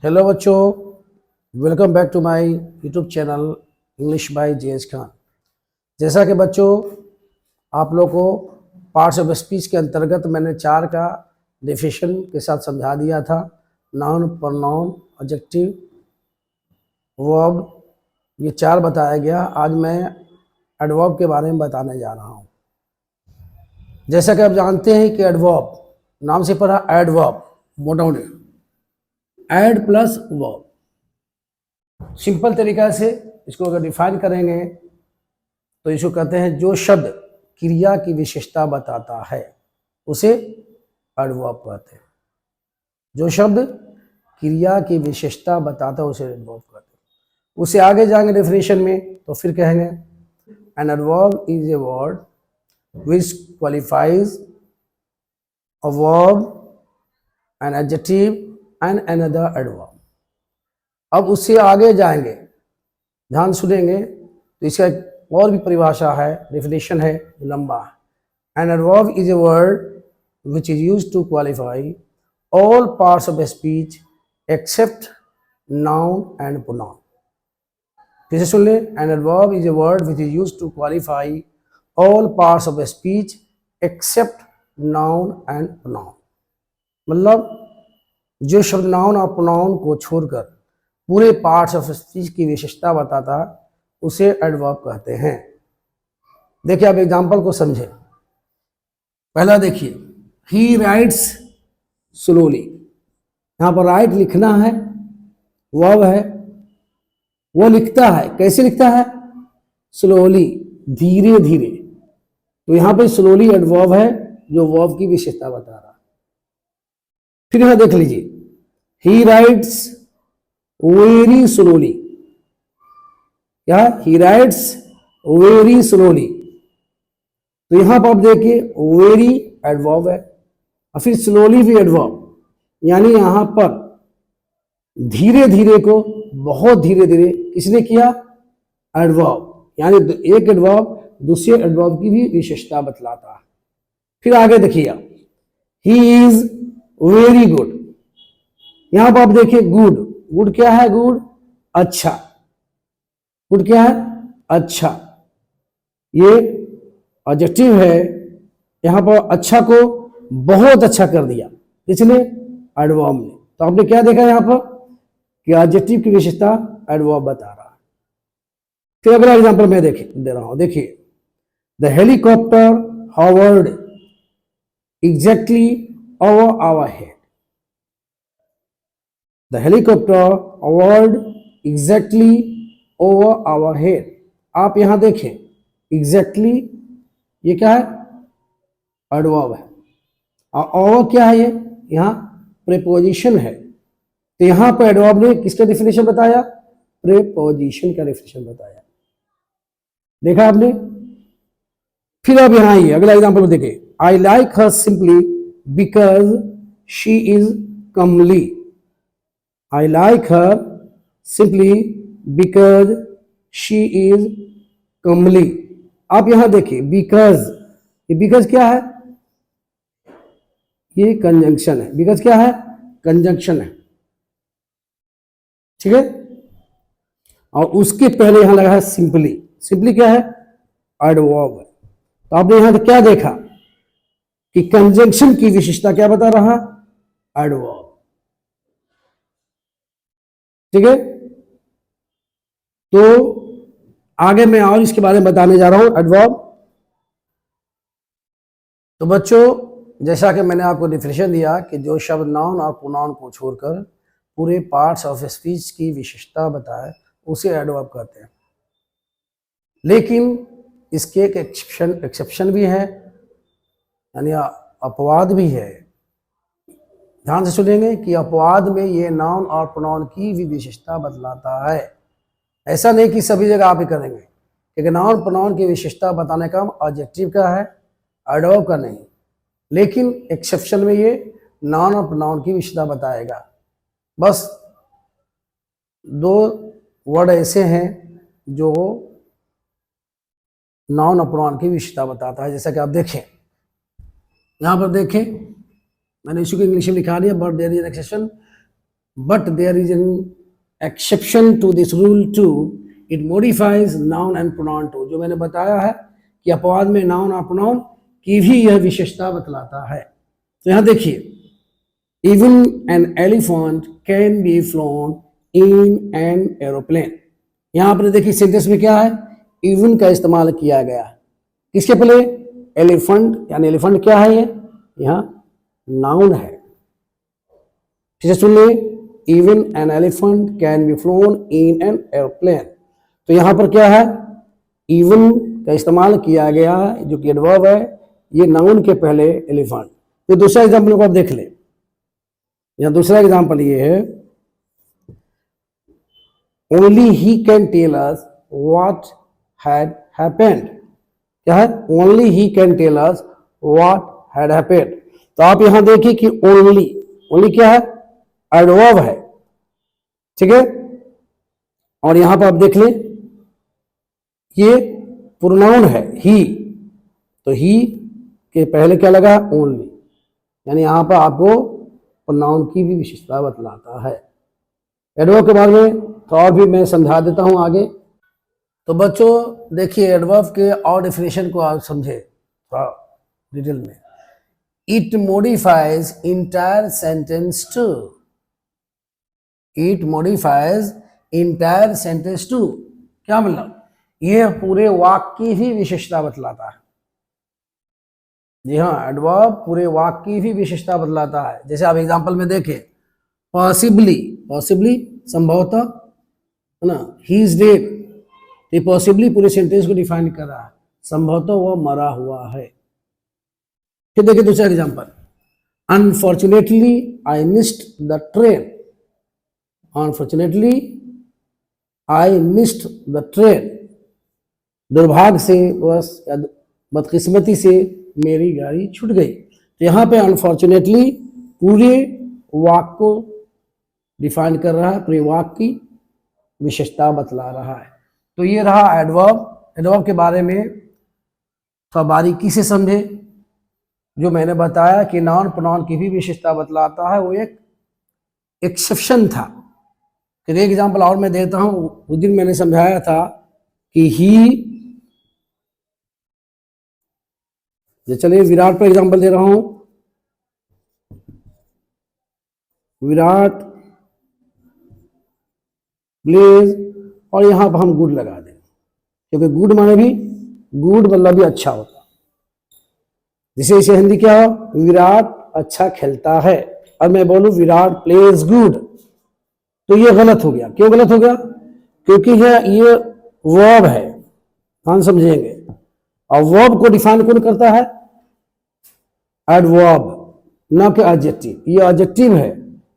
Hello बच्चों, welcome back to my YouTube channel English by JS Khan. जैसा कि बच्चों आप लोग को पार्ट्स ऑफ स्पीच के अंतर्गत मैंने 4 का डेफिनेशन के साथ समझा दिया था। नाउन, प्रोनाउन, एडजेक्टिव, वर्ब, ये 4 बताया गया। आज मैं एडवर्ब के बारे में बताने जा रहा हूँ। जैसा कि आप जानते हैं कि एडवर्ब नाम से पढ़ा, एडवर्ब मोटा एड प्लस वर्ब। सिंपल तरीका से इसको अगर डिफाइन करेंगे तो इसको कहते हैं जो शब्द क्रिया की विशेषता बताता है उसे एडवर्ब कहते हैं। जो शब्द क्रिया की विशेषता बताता है उसे एडवर्ब कहते हैं। उससे आगे जाएंगे डेफिनेशन में तो फिर कहेंगे N adverb is a word which qualifies a verb, an adjective and another adverb. अब उससे आगे जाएंगे, ध्यान सुनेंगे तो इसका एक और भी परिभाषा है, डेफिनेशन है लंबा। An adverb is a word which is used to qualify all parts of speech except noun and pronoun. फिर से सुन ले, an adverb is a word which is used to qualify all parts of speech except noun and pronoun. मतलब जो शब्द noun और pronoun को छोड़कर पूरे पार्ट्स ऑफ स्पीच की विशेषता बताता उसे एडवर्ब कहते हैं। देखिए आप एग्जांपल को समझें। पहला देखिए, ही राइट्स स्लोली। यहाँ पर राइट लिखना है, वर्ब है, वो लिखता है। कैसे लिखता है? स्लोली, धीरे धीरे। तो यहाँ पे स्लोली एडवर्ब है जो वर्ब की विशेषता बता रहा है। फिर यहां देख लीजिए, ही राइट्स वेरी स्लोली। क्या? He writes very slowly. तो यहां पर आप देखिए वेरी एडवर्ब है और फिर स्लोली भी एडवर्ब, यानी यहां पर धीरे धीरे को बहुत धीरे धीरे किसने किया? एडवर्ब। यानी एक एडवर्ब दूसरे एडवर्ब की भी विशेषता बतलाता है। फिर आगे देखिए, ही इज वेरी गुड। यहां पर आप देखिए गुड, गुड क्या है? गुड अच्छा। गुड क्या है? अच्छा। ये एडजेक्टिव है। यहां पर अच्छा को बहुत अच्छा कर दिया इसने एडवर्ब ने। तो आपने क्या देखा यहां पर कि एडजेक्टिव की विशेषता एडवर्ब बता रहा है। फिर अगला एग्जांपल मैं दे रहा हूं। देखिए, the helicopter hovered exactly over our head. The helicopter hovered exactly over our head. आप यहां देखें, exactly ये क्या है? एडवर्ब है। और over क्या है? ये यहां प्रीपोजिशन है। तो यहां पर एडवर्ब ने किसका डेफिनेशन बताया? प्रीपोजिशन का डेफिनेशन बताया। देखा आपने? फिर अब यहां आइए, अगला एग्जांपल देखिए, I like her simply because she is Kamli. I like her simply because she is comely. आप यहां देखिए because, ये because क्या है? ये कंजंक्शन है। because क्या है? कंजंक्शन है। ठीक है। और उसके पहले यहां लगा है सिंपली। सिंपली क्या है? एडवर्ब है। तो आपने यहां क्या देखा कि कंजंक्शन की विशेषता क्या बता रहा? एडवर्ब। ठीक है। तो आगे मैं और इसके बारे में बताने जा रहा हूं, एडवर्ब। तो बच्चों, जैसा कि मैंने आपको डेफिनेशन दिया कि जो शब्द नाउन और प्रोनाउन को छोड़कर पूरे पार्ट्स ऑफ स्पीच की विशेषता बताए उसे एडवर्ब कहते हैं। लेकिन इसके एक एक्सेप्शन भी है, यानी अपवाद भी है। ध्यान से सुनेंगे कि अपवाद में ये नाउन और प्रोनाउन की भी विशेषता बतलाता है। ऐसा नहीं कि सभी जगह आप ही करेंगे, क्योंकि नाउन प्रोनाउन की विशेषता बताने का ऑब्जेक्टिव का है, एडवर्ब का नहीं। लेकिन एक्सेप्शन में ये नाउन और प्रोनाउन की विशेषता बताएगा। बस 2 वर्ड ऐसे हैं जो नाउन और प्रोनाउन की विशेषता बताता है। जैसा कि आप देखें, यहां पर देखें, मैंने इसी को इंग्लिश में लिखा दिया, but there is an exception. but there is an exception to this rule too. It modifies noun and pronoun too. जो मैंने बताया है कि अपवाद में नाउन और प्रोनाउन की भी यह विशेषता बतलाता है। तो यहाँ देखिए, even an elephant can be flown in an aeroplane. यहाँ पर देखिए सेंटेंस में क्या है, even का इस्तेमाल किया गया है किसके पहले, एलिफेंट, यानी एलिफेंट क्या है, ये यहाँ नाउन है। फिर सुन ले, even an elephant can be flown in an airplane. तो यहाँ पर क्या है, even का इस्तेमाल किया गया है जो कि एडवर्ब है, ये नाउन के पहले एलिफेंट। तो दूसरा एग्जाम्पल को आप देख ले, यहाँ दूसरा एग्जाम्पल ये है, only he can tell us what had happened. क्या है, only he can tell us what had happened. तो आप यहां देखिए कि only क्या है, एडवर्ब है, ठीक है। और यहां पर आप देख लें ये प्रोनाउन है ही, तो ही के पहले क्या लगा, ओनली, यानी यहां पर आपको प्रोनाउन की भी विशेषता बतलाता है। एडवर्ब के बारे में तो और भी मैं समझा देता हूं आगे। तो बच्चों देखिए एडवर्ब के और डेफिनेशन को आप समझे थोड़ा डिटेल में। It modifies entire sentence too, it modifies entire sentence too, क्या मतलब, यह पूरे वाक्य की ही विशेषता बतलाता है। जी हाँ, एडवर्ब पूरे वाक्य की भी विशेषता बतलाता है। जैसे आप एग्जांपल में देखें, पॉसिबली, पॉसिबली संभवतः, है ना, ही इज डेड, ये पॉसिबली पूरे सेंटेंस को डिफाइन कर रहा है, संभवतः वह मरा हुआ है। फिर देखिए दूसरा example, unfortunately I missed the train, unfortunately I missed the train, दुर्भाग्य से बस या बदकिस्मती से मेरी गाड़ी छूट गई। तो यहाँ पे अनफॉर्चुनेटली पूरे वाक्य को डिफाइन कर रहा है, पूरे वाक्य की विशेषता बतला रहा है। तो ये रहा एडवर्ब। एडवर्ब के बारे में थोड़ा बारीकी से समझे। जो मैंने बताया कि नाउन प्रोनाउन की भी विशेषता बतलाता है, वो एक एक्सेप्शन था। फिर एक एग्जांपल और मैं देता हूं, उस दिन मैंने समझाया था कि ही, चलिए विराट पर एग्जांपल दे रहा हूं, विराट प्लीज, और यहां पर हम गुड लगा दें, क्योंकि गुड माने भी, गुड मतलब भी अच्छा होता। जिसे इसे हिंदी क्या हो, विराट अच्छा खेलता है, और मैं बोलूं विराट प्लेज गुड, तो ये गलत हो गया। क्यों गलत हो गया, क्योंकि ये वर्ब है, कौन समझेंगे। और वर्ब को डिफाइन कौन करता है, एडवर्ब, ना कि एडजेक्टिव। ये एडजेक्टिव है,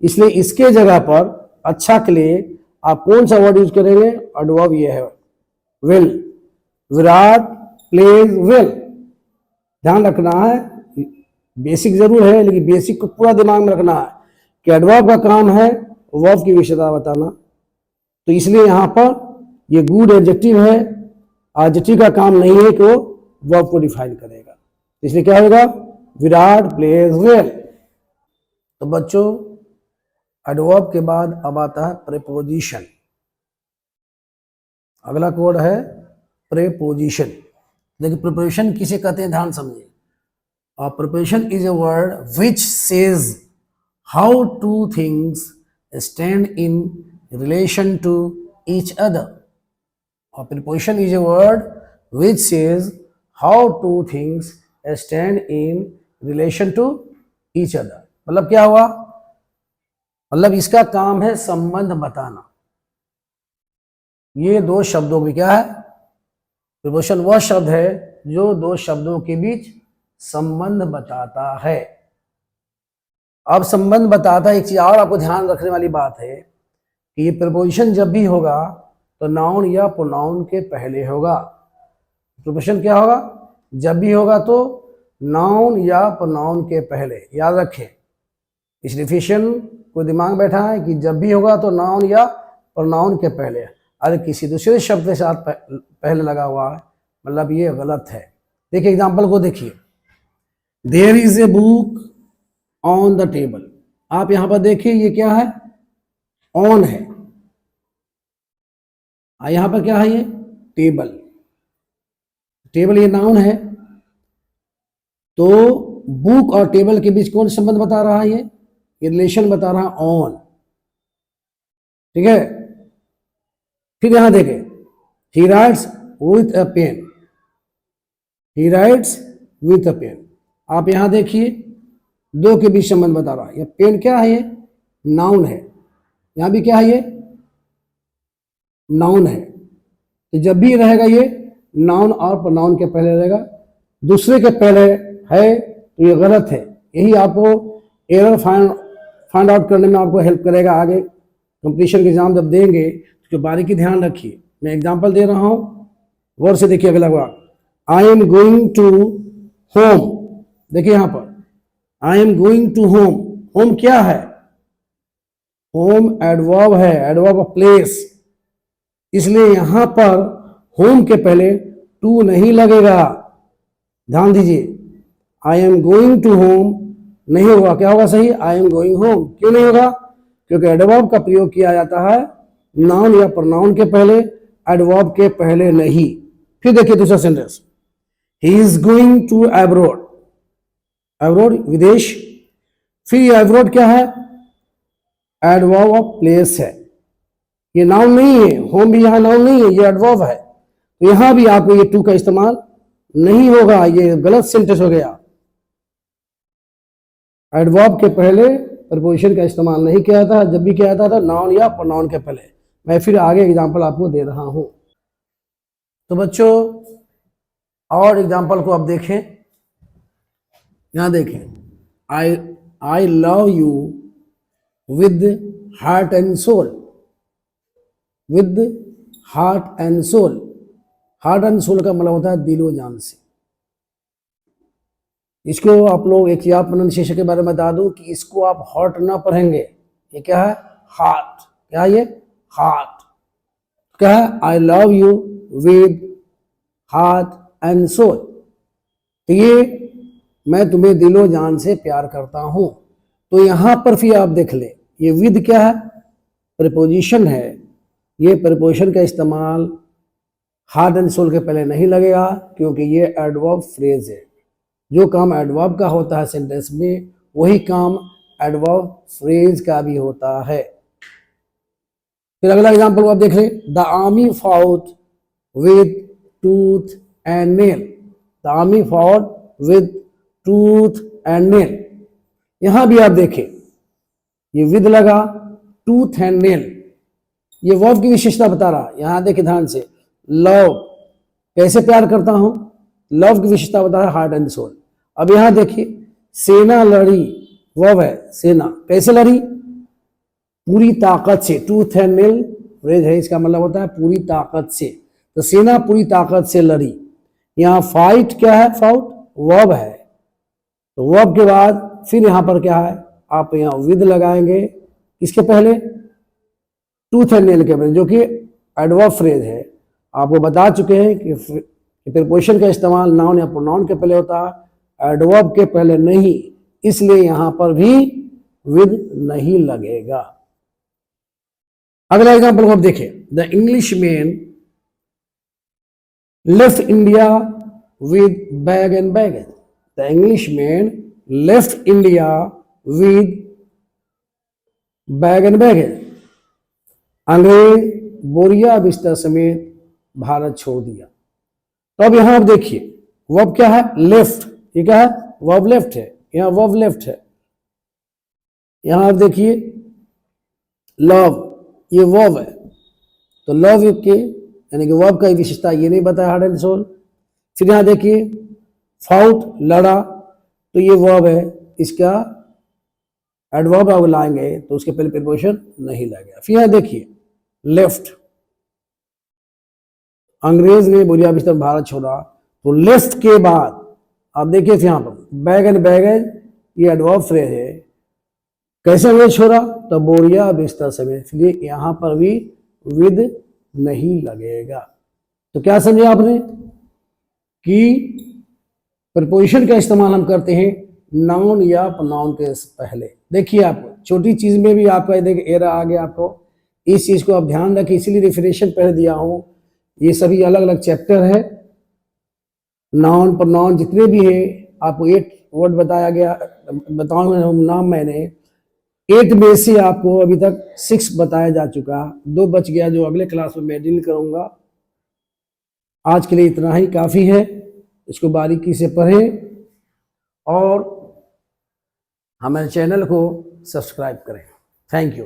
इसलिए इसके जगह पर अच्छा के लिए आप कौन सा वर्ड यूज करेंगे, एडवर्ब ये है, वेल, विराट प्लेज वेल। ध्यान रखना है, बेसिक जरूर है लेकिन बेसिक को पूरा दिमाग में रखना है कि एडवर्ब का काम है वर्ब की विशेषता बताना। तो इसलिए यहां पर ये गुड एडजेक्टिव है, एडजेक्टिव का काम नहीं है कि वो वर्ब को डिफाइन करेगा। इसलिए क्या होगा, विराट प्लेज वेल। तो बच्चों एडवर्ब के बाद अब आता है प्रीपोजिशन। अगला कोड है प्रीपोजिशन। देखिए प्रीपोजिशन किसे कहते हैं, ध्यान समझिए। Preposition is a word which says how two things stand in relation to each other. और preposition is a word which says how two things stand in relation to each other. मतलब क्या हुआ, मतलब इसका काम है संबंध बताना। ये दो शब्दों में क्या है, प्रीपोजिशन वह शब्द है जो दो शब्दों के बीच संबंध बताता है। अब संबंध बताता है, एक चीज और आपको ध्यान रखने वाली बात है कि ये प्रीपोजिशन जब भी होगा तो नाउन या प्रोनाउन के पहले होगा। प्रीपोजिशन क्या होगा, जब भी होगा तो नाउन या प्रोनाउन के पहले। याद रखें, इस डिफिनेशन को दिमाग बैठा है कि जब भी होगा तो नाउन या प्रोनाउन के पहले। अरे किसी दूसरे शब्द के साथ पहले लगा हुआ है, मतलब ये गलत है। देखिए एग्जाम्पल को देखिए, there is a book on the table. आप यहाँ पर देखिए ये क्या है, ऑन है। यहां पर क्या है, ये टेबल, टेबल ये नाउन है। तो बुक और टेबल के बीच कौन संबंध बता रहा है, ये रिलेशन बता रहा है ऑन। ठीक है, फिर यहां देखें, he writes with a pen, he writes with a pen. आप यहां देखिए, दो के बीच संबंध बता रहा है। ये पेन क्या है, ये नाउन है। यहां भी क्या है, ये नाउन है। तो जब भी रहेगा ये नाउन और प्रोनाउन के पहले रहेगा, दूसरे के पहले है तो ये गलत है। यही आपको एरर फाइंड आउट करने में आपको हेल्प करेगा। आगे कंपटीशन के एग्जाम जब देंगे तो बारीकी ध्यान रखिए। मैं एग्जांपल दे रहा हूं, गौर से देखिए अगला वाक्य, I am going to home. देखिए यहां पर I am going to home, home क्या है, होम एडवर्ब है, एडवर्ब ऑफ प्लेस। इसलिए यहां पर होम के पहले टू नहीं लगेगा, ध्यान दीजिए। I am going to home नहीं होगा, क्या होगा सही, आई एम गोइंग होम। क्यों नहीं होगा, क्योंकि एडवर्ब का प्रयोग किया जाता है नाउन या प्रोनाउन के पहले, एडवर्ब के पहले नहीं। फिर देखिए दूसरा sentence, he is going to abroad, abroad विदेश। फिर ये एब्रोड क्या है, एडवर्ब ऑफ प्लेस है, ये नाउन नहीं है। होम भी यहां नाउन नहीं है, ये एडवर्ब है। तो यहां भी आपको ये टू का इस्तेमाल नहीं होगा, ये गलत सेंटेंस हो गया। एडवर्ब के पहले प्रपोजिशन का इस्तेमाल नहीं किया था, जब भी किया था नाउन या प्रोनाउन के पहले। मैं फिर आगे एग्जांपल आपको दे रहा हूं। तो बच्चों और एग्जांपल को आप देखें, यहां देखें, I love you with heart and soul, with heart and soul. Heart and soul का मतलब होता है दिलो जान से। इसको आप लोग एक या प्रोनाउंसिएशन के बारे में बता दूं कि इसको आप हार्ट ना पढ़ेंगे, ये क्या है, हार्ट। क्या है ये, हार्ट। क्या है, I love you with heart and soul. तो ये मैं तुम्हें दिलो जान से प्यार करता हूं। तो यहां पर फिर आप देख ले, ये विद क्या है, प्रीपोजिशन है। ये प्रीपोजिशन का इस्तेमाल हार्ट एंड सोल के पहले नहीं लगेगा, क्योंकि ये एडवर्ब फ्रेज है। जो काम एडवर्ब का होता है सेंटेंस में, वही काम एडवर्ब फ्रेज का भी होता है। फिर अगला एग्जांपल आप देख लें, the army fought with tooth and nail, the army fought with tooth and nail. यहां भी आप देखें, ये विद लगा, टूथ एंड नेल, ये वर्ब की विशेषता बता रहा। यहां देखिए ध्यान से, लव कैसे प्यार करता हूं, लव की विशेषता बता रहा है हार्ट एंड सोल। अब यहां देखिए, सेना लड़ी, वर्ब है सेना, कैसे लड़ी, पूरी ताकत से। टूथ एंड नेल फ्रेज है, इसका मतलब होता है पूरी ताकत से। तो सेना पूरी ताकत से लड़ी। यहां फाइट क्या है, फाउट वर्ब है। तो वर्ब के बाद फिर यहां पर क्या है, आप यहां विद लगाएंगे, इसके पहले टूथ एंड नेल के पहले, जो कि एडवर्ब फ्रेज है। आपको बता चुके हैं कि प्रीपोजिशन का इस्तेमाल नाउन या प्रोनाउन के पहले होता है, एडवर्ब के पहले नहीं। इसलिए यहां पर भी विद नहीं लगेगा। अगला एग्जांपल को आप देखें, the English man left India with bag and baggage, the English man left India with bag and baggage. अंग्रेज बोरिया बिस्तर समेत भारत छोड़ दिया। तो अब यहां आप देखिए, वर्ब क्या है, लेफ्ट, ये क्या है, वर्ब लेफ्ट है, यहां वर्ब लेफ्ट है। यहां आप देखिए, लव, ये वर्ब है। तो लव के यानी कि वर्ब का विशेषता ये नहीं बताया, हार्ट एंड सोल। फिर यहां देखिए, फाउट लड़ा, तो ये वर्ब है, इसका एडवर्ब आप लाएंगे तो उसके पहले प्रीपोजिशन नहीं लगेगा। फिर यहां देखिए, लेफ्ट, अंग्रेज ने बोरिया बिस्तर भारत छोड़ा, तो लेफ्ट के बाद आप देखिए यहां पर बैग एंड बैगेज, ये एडवर्ब फ्रेज है। कैसे अंग्रेज छोड़ा, तो बोरिया बिस्तर समेत, इसलिए यहां पर भी विद नहीं लगेगा। तो क्या समझे आपने कि प्रीपोजिशन का इस्तेमाल हम करते हैं नाउन या प्रोनाउन के पहले। देखिए आप छोटी चीज में भी आपका देखिए एरर आ गया आपको, इस चीज़ को आप ध्यान रखें, इसीलिए रिफरेशन पढ़ दिया हूँ। ये सभी अलग अलग चैप्टर है। नाउन प्रोनाउन जितने भी है, आपको 8 वर्ड बताया गया, बताऊँ नाम मैंने 8 में से आपको अभी तक 6 बताया जा चुका, 2 बच गया जो अगले क्लास में मैं डील करूँगा। आज के लिए इतना ही काफ़ी है, इसको बारीकी से पढ़ें और हमारे चैनल को सब्सक्राइब करें। Thank you.